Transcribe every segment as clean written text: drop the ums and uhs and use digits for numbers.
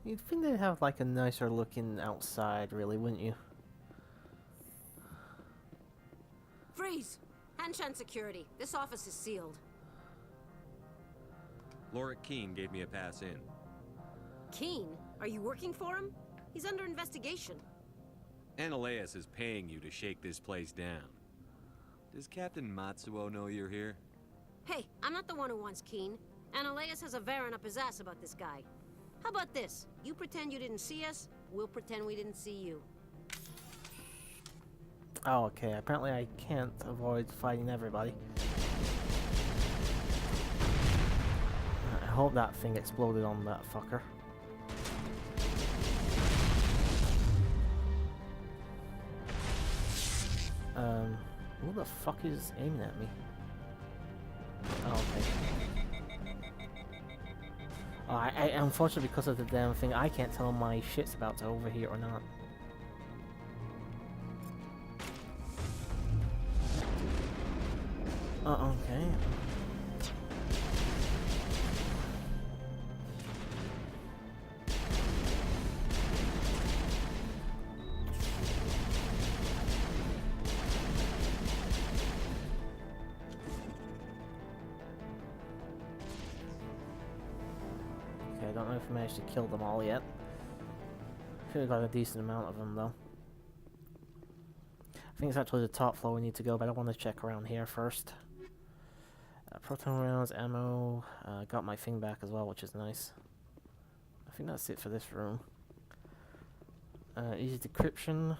You'd think they'd have like a nicer looking outside, really, wouldn't you? Freeze! Hanshan security. This office is sealed. Lorick Keene gave me a pass in. Keene? Are you working for him? He's under investigation. Ananias is paying you to shake this place down. Does Captain Matsuo know you're here? Hey, I'm not the one who wants Keene. Ananias has a Varen up his ass about this guy. How about this? You pretend you didn't see us, we'll pretend we didn't see you. Oh, okay. Apparently I can't avoid fighting everybody. I hope that thing exploded on that fucker. Who the fuck is aiming at me? Oh, okay. Oh, I unfortunately, because of the damn thing, I can't tell my shit's about to overheat or not. Okay. Okay, I don't know if I managed to kill them all yet. Should have got a decent amount of them though. I think it's actually the top floor we need to go, but I want to check around here first. Proton rounds, ammo, got my thing back as well, which is nice. I think that's it for this room. Easy decryption.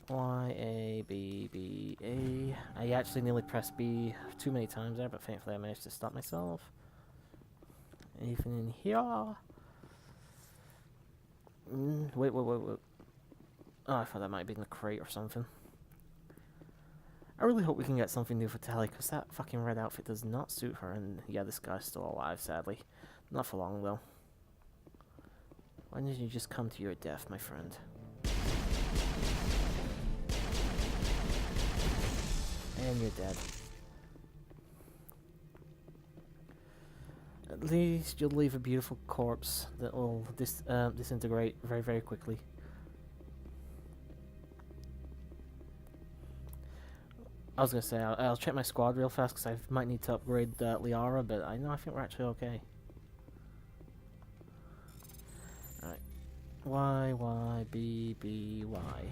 Y, A, B, B, A. I actually nearly pressed B too many times there, but thankfully I managed to stop myself. Anything in here? Wait. Oh, I thought that might have been a crate or something. I really hope we can get something new for Tally, because that fucking red outfit does not suit her, and yeah, this guy's still alive, sadly. Not for long, though. Why didn't you just come to your death, my friend? And you're dead. At least you'll leave a beautiful corpse that will disintegrate very, very quickly. I was gonna say, I'll check my squad real fast because I might need to upgrade Liara, but I think we're actually okay. Alright. Y, B, B, Y.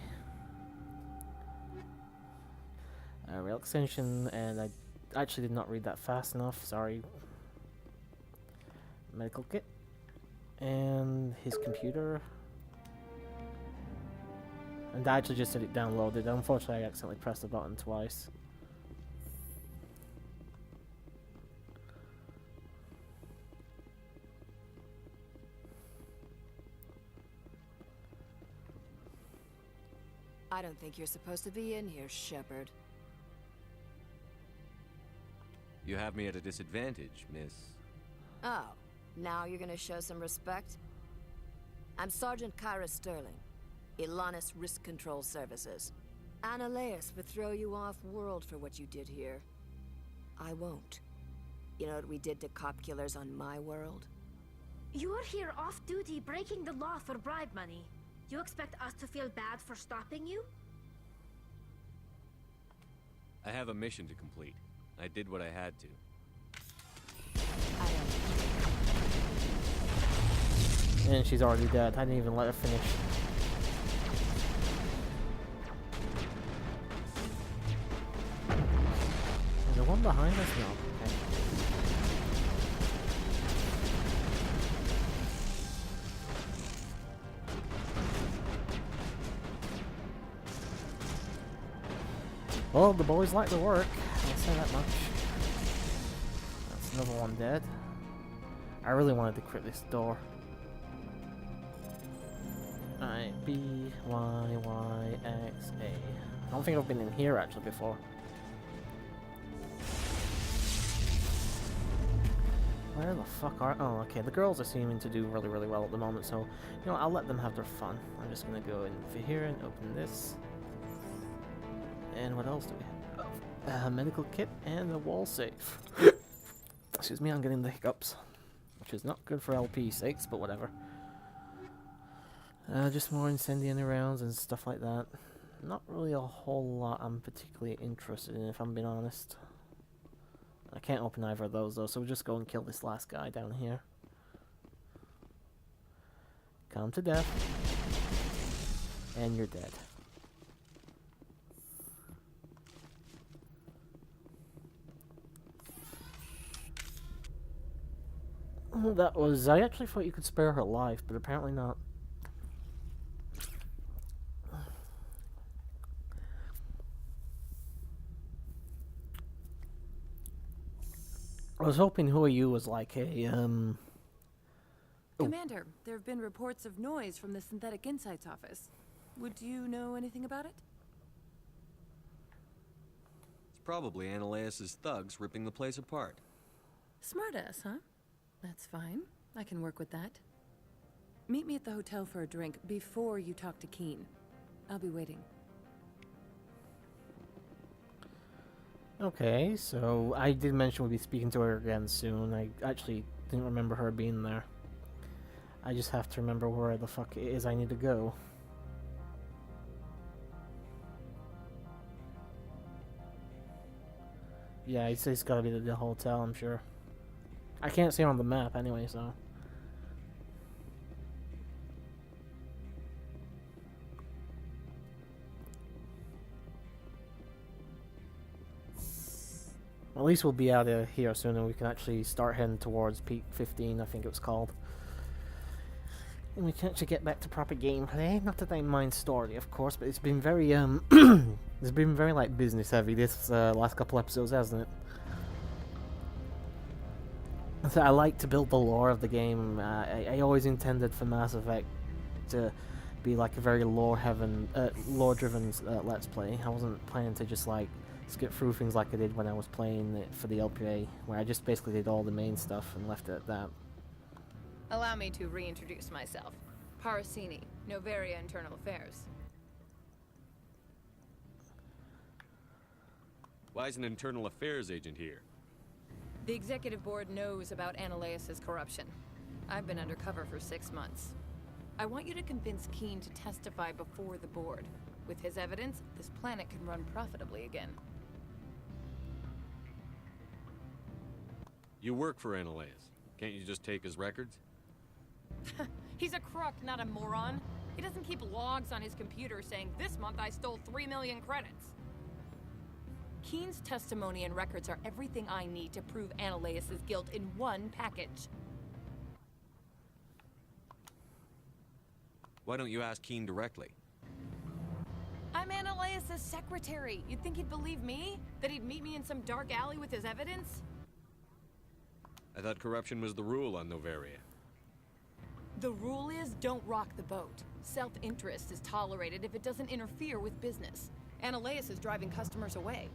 Rail extension, and I actually did not read that fast enough, sorry. Medical kit. And his computer. And I actually just said it downloaded. Unfortunately, I accidentally pressed the button twice. I don't think you're supposed to be in here, Shepard. You have me at a disadvantage, miss. Oh, now you're gonna show some respect? I'm Sergeant Kyra Sterling, Ilanis Risk Control Services. Ananias would throw you off-world for what you did here. I won't. You know what we did to cop killers on my world? You're here off-duty breaking the law for bribe money. You expect us to feel bad for stopping you? I have a mission to complete. I did what I had to. And she's already dead. I didn't even let her finish. Is there one behind us? No. Okay. Well, the boys like to work. I'll say that much. That's another one dead. I really wanted to crit this door. Alright, B, Y, Y, X, A. I don't think I've been in here actually before. Where the fuck are... Oh, okay, the girls are seeming to do really, really well at the moment, so, you know, I'll let them have their fun. I'm just gonna go in over here and open this. And what else do we have? A medical kit and a wall safe. Excuse me, I'm getting the hiccups. which is not good for LP sakes, but whatever. Just more incendiary rounds and stuff like that. Not really a whole lot I'm particularly interested in, if I'm being honest. I can't open either of those though, so we'll just go and kill this last guy down here. Come to death. And you're dead. That was... I actually thought you could spare her life, but apparently not. I was hoping Who Are You was like a, Commander, there have been reports of noise from the Synthetic Insights office. Would you know anything about it? It's probably Ananias' thugs ripping the place apart. Smartass, huh? That's fine. I can work with that. Meet me at the hotel for a drink before you talk to Keen. I'll be waiting. Okay, so I did mention we'll be speaking to her again soon. I actually didn't remember her being there. I just have to remember where the fuck it is I need to go. Yeah, it's gotta be the hotel, I'm sure. I can't see her on the map anyway, so... At least we'll be out of here soon and we can actually start heading towards Peak 15, I think it was called. And we can actually get back to proper gameplay. Not that I mind story, of course, but it's been very, it's been very, like, business heavy this last couple episodes, hasn't it? So I like to build the lore of the game. I always intended for Mass Effect to be like a very lore-driven Let's Play. I wasn't planning to just, like, skip through things like I did when I was playing it for the LPA, where I just basically did all the main stuff and left it at that. Allow me to reintroduce myself. Parasini, Novaria Internal Affairs. Why is an internal affairs agent here? The executive board knows about Ananias' corruption. I've been undercover for 6 months. I want you to convince Keen to testify before the board. With his evidence, this planet can run profitably again. You work for Ananias. Can't you just take his records? He's a crook, not a moron. He doesn't keep logs on his computer saying, "This month I stole 3 million credits." Keen's testimony and records are everything I need to prove Ananias' guilt in one package. Why don't you ask Keen directly? I'm Ananias' secretary. You'd think he'd believe me? That he'd meet me in some dark alley with his evidence? I thought corruption was the rule on Novaria. The rule is, don't rock the boat. Self-interest is tolerated if it doesn't interfere with business. Ananias is driving customers away.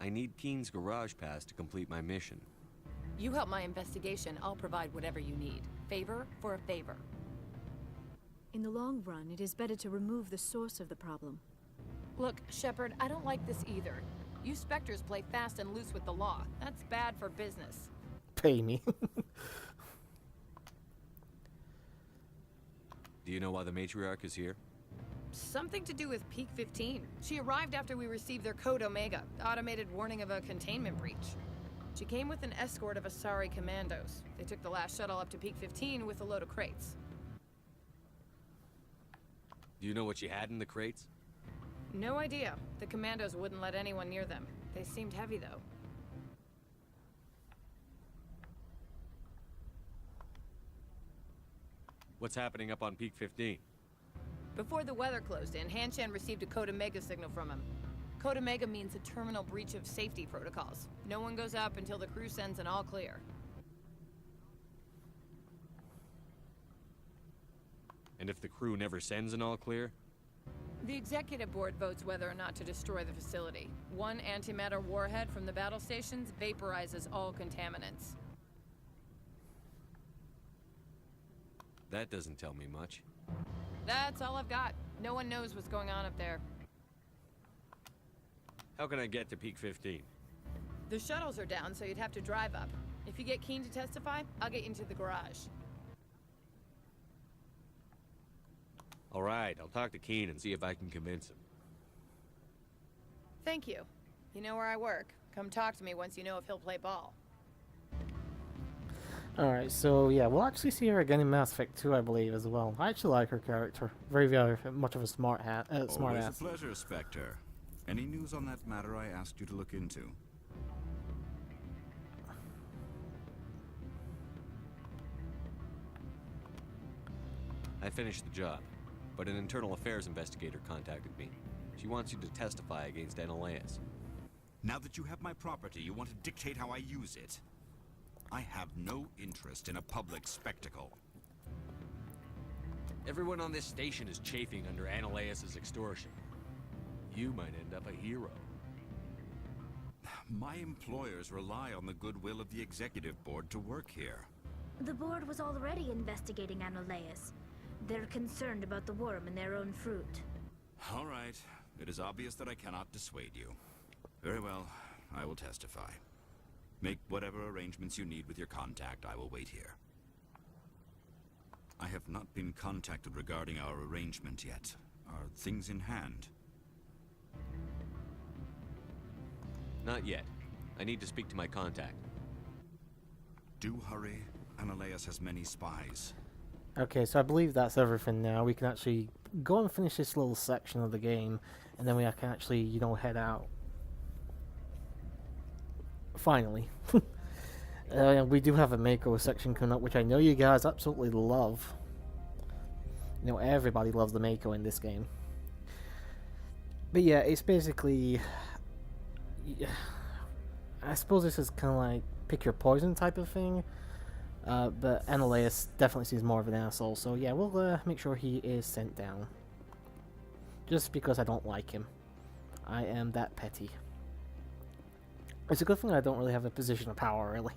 I need Keen's garage pass to complete my mission. You help my investigation, I'll provide whatever you need. Favor for a favor. In the long run, it is better to remove the source of the problem. Look, Shepard, I don't like this either. You Spectres play fast and loose with the law. That's bad for business. Pay me. Do you know why the matriarch is here? Something to do with Peak 15. She arrived after we received their Code Omega, automated warning of a containment breach. She came with an escort of Asari commandos. They took the last shuttle up to Peak 15 with a load of crates. Do you know what she had in the crates? No idea. The commandos wouldn't let anyone near them. They seemed heavy, though. What's happening up on Peak 15? Before the weather closed in, Hanshan received a Code Omega signal from him. Code Omega means a terminal breach of safety protocols. No one goes up until the crew sends an all clear. And if the crew never sends an all clear? The executive board votes whether or not to destroy the facility. One antimatter warhead from the battle stations vaporizes all contaminants. That doesn't tell me much. That's all I've got. No one knows what's going on up there. How can I get to Peak 15? The shuttles are down, so you'd have to drive up. If you get Keen to testify, I'll get you into the garage. All right, I'll talk to Keen and see if I can convince him. Thank you. You know where I work. Come talk to me once you know if he'll play ball. Alright, so yeah, we'll actually see her again in Mass Effect 2, I believe, as well. I actually like her character. Very, very much of a smart Always ass. a pleasure, Spectre. Any news on that matter I asked you to look into? I finished the job, but an internal affairs investigator contacted me. She wants you to testify against Analeas. Now that you have my property, you want to dictate how I use it. I have no interest in a public spectacle. Everyone on this station is chafing under Analeas' extortion. You might end up a hero. My employers rely on the goodwill of the executive board to work here. The board was already investigating Analeas. They're concerned about the worm in their own fruit. All right. It is obvious that I cannot dissuade you. Very well. I will testify. Make whatever arrangements you need with your contact. I will wait here. I have not been contacted regarding our arrangement yet. Are things in hand? Not yet. I need to speak to my contact. Do hurry. Analeas has many spies. Okay, so I believe that's everything now. We can actually go and finish this little section of the game, and then we can actually, you know, head out. Finally. We do have a Mako section coming up, which I know you guys absolutely love. You know, everybody loves the Mako in this game. But yeah, it's basically... I suppose this is kind of like pick your poison type of thing. But Analeas definitely seems more of an asshole, so yeah, we'll make sure he is sent down. Just because I don't like him. I am that petty. It's a good thing I don't really have a position of power, really.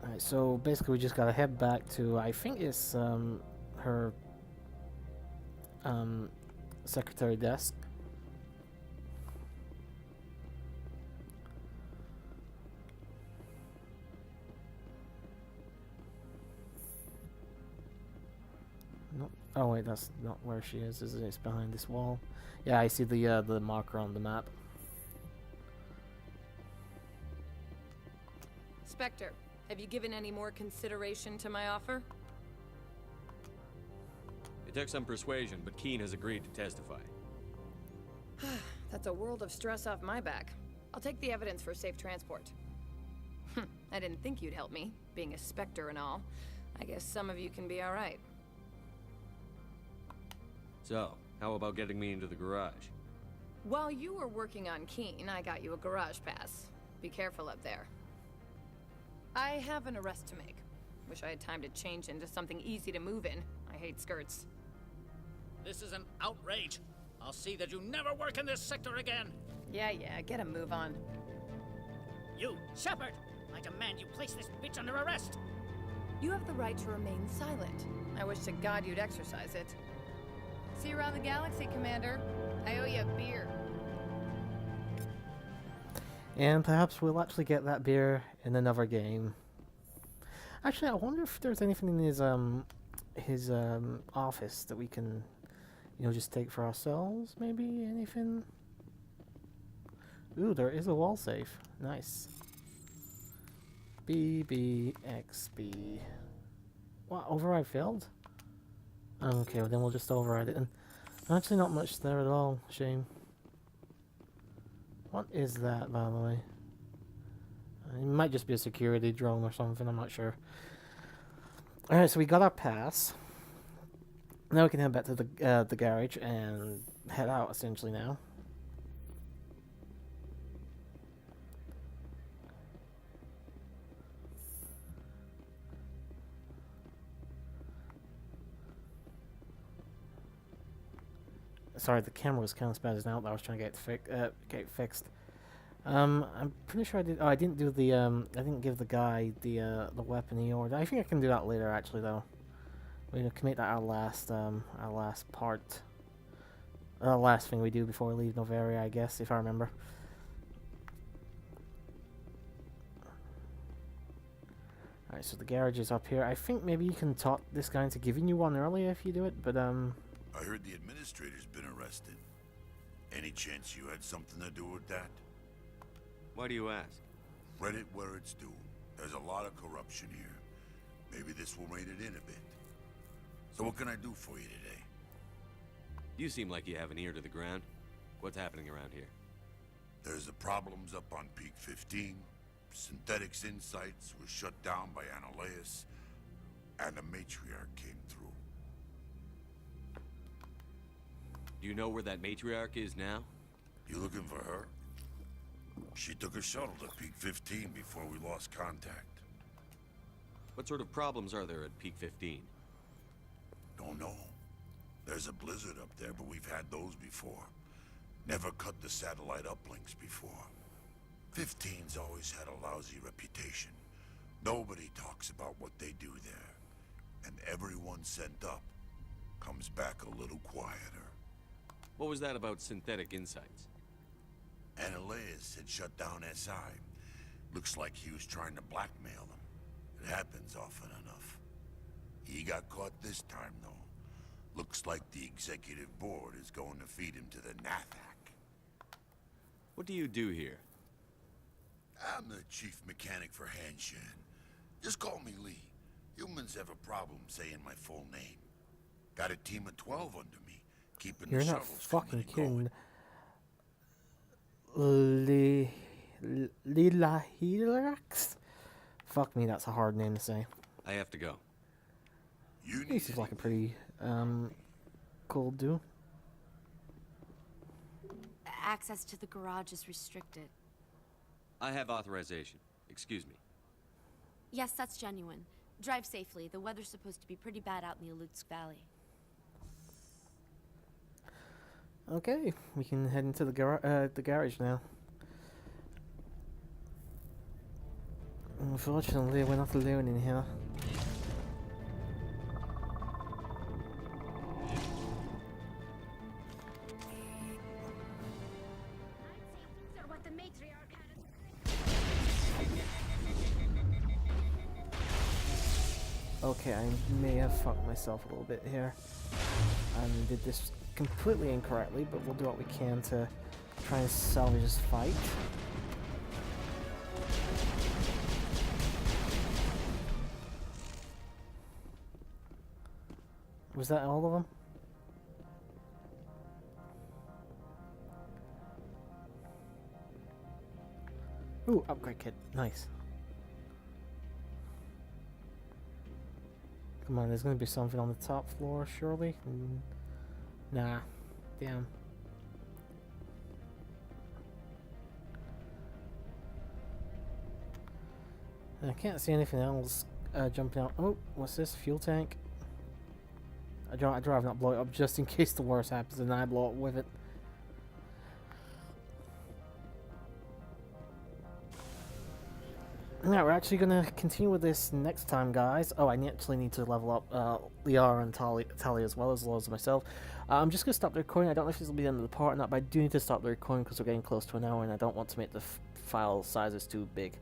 Alright, so basically we just gotta head back to, I think it's her secretary desk. Nope. Oh wait, that's not where she is it? It's behind this wall. Yeah, I see the marker on the map. Spectre, have you given any more consideration to my offer? It took some persuasion, but Keen has agreed to testify. That's a world of stress off my back. I'll take the evidence for safe transport. I didn't think you'd help me, being a Spectre and all. I guess some of you can be alright. So, how about getting me into the garage? While you were working on Keen, I got you a garage pass. Be careful up there. I have an arrest to make. Wish I had time to change into something easy to move in. I hate skirts. This is an outrage. I'll see that you never work in this sector again. Yeah, get a move on. You, Shepard! I demand you place this bitch under arrest! You have the right to remain silent. I wish to God you'd exercise it. See you around the galaxy, Commander. I owe you a beer. And perhaps we'll actually get that beer in another game. Actually, I wonder if there's anything in his office that we can, you know, just take for ourselves. Maybe anything. Ooh, there is a wall safe. Nice. BBXB. What? Override failed? Okay, well then we'll just override it. And actually, not much there at all. Shame. What is that, by the way? It might just be a security drone or something, I'm not sure. Alright, so we got our pass. Now we can head back to the garage and head out, essentially, now. Sorry, the camera was kind of spazzing out. I was trying to get it fixed. I'm pretty sure I did. Oh, I didn't do the. I didn't give the guy the weapon he ordered. I think I can do that later, actually, though. We can make that our last part Last thing we do before we leave Novaria, I guess, if I remember. Alright, so the garage is up here. I think maybe you can talk this guy into giving you one earlier if you do it, but I heard the administrator's been arrested. Any chance you had something to do with that? Why do you ask? Credit where it's due. There's a lot of corruption here. Maybe this will rein it in a bit. So what can I do for you today? You seem like you have an ear to the ground. What's happening around here? There's the problems up on Peak 15. Synthetics Insights was shut down by Analeus. And the matriarch came through. Do you know where that matriarch is now? You looking for her? She took a shuttle to Peak 15 before we lost contact. What sort of problems are there at Peak 15? Don't know. There's a blizzard up there, but we've had those before. Never cut the satellite uplinks before. 15's always had a lousy reputation. Nobody talks about what they do there. And everyone sent up comes back a little quieter. What was that about Synthetic Insights? Analeus had shut down SI. Looks like he was trying to blackmail them. It happens often enough. He got caught this time, though. Looks like the executive board is going to feed him to the Nathak. What do you do here? I'm the chief mechanic for Hanshan. Just call me Lee. Humans have a problem saying my full name. Got a team of 12 under me, keeping you're the not shuttles fucking coming kidding. Lilahirax? Fuck me, that's a hard name to say. I have to go. You He seems like a pretty, cool dude. Access to the garage is restricted. I have authorization. Excuse me. Yes, that's genuine. Drive safely. The weather's supposed to be pretty bad out in the Alutsk Valley. Okay, we can head into the garage now. Unfortunately, we're not alone in here. Are what the matriarch had. Okay, I may have fucked myself a little bit here. And did this completely incorrectly, but we'll do what we can to try and salvage this fight. Was that all of them? Ooh, upgrade kit. Nice. Come on, there's gonna be something on the top floor, surely? Nah. Damn. I can't see anything else jumping out. Oh, what's this? Fuel tank? I'd rather not blow it up just in case the worst happens and I blow it with it. Alright, we're actually going to continue with this next time, guys. Oh, I actually need to level up Liara and Tali as well as myself. I'm just going to stop the recording. I don't know if this will be the end of the part or not, but I do need to stop the recording because we're getting close to an hour and I don't want to make the file sizes too big.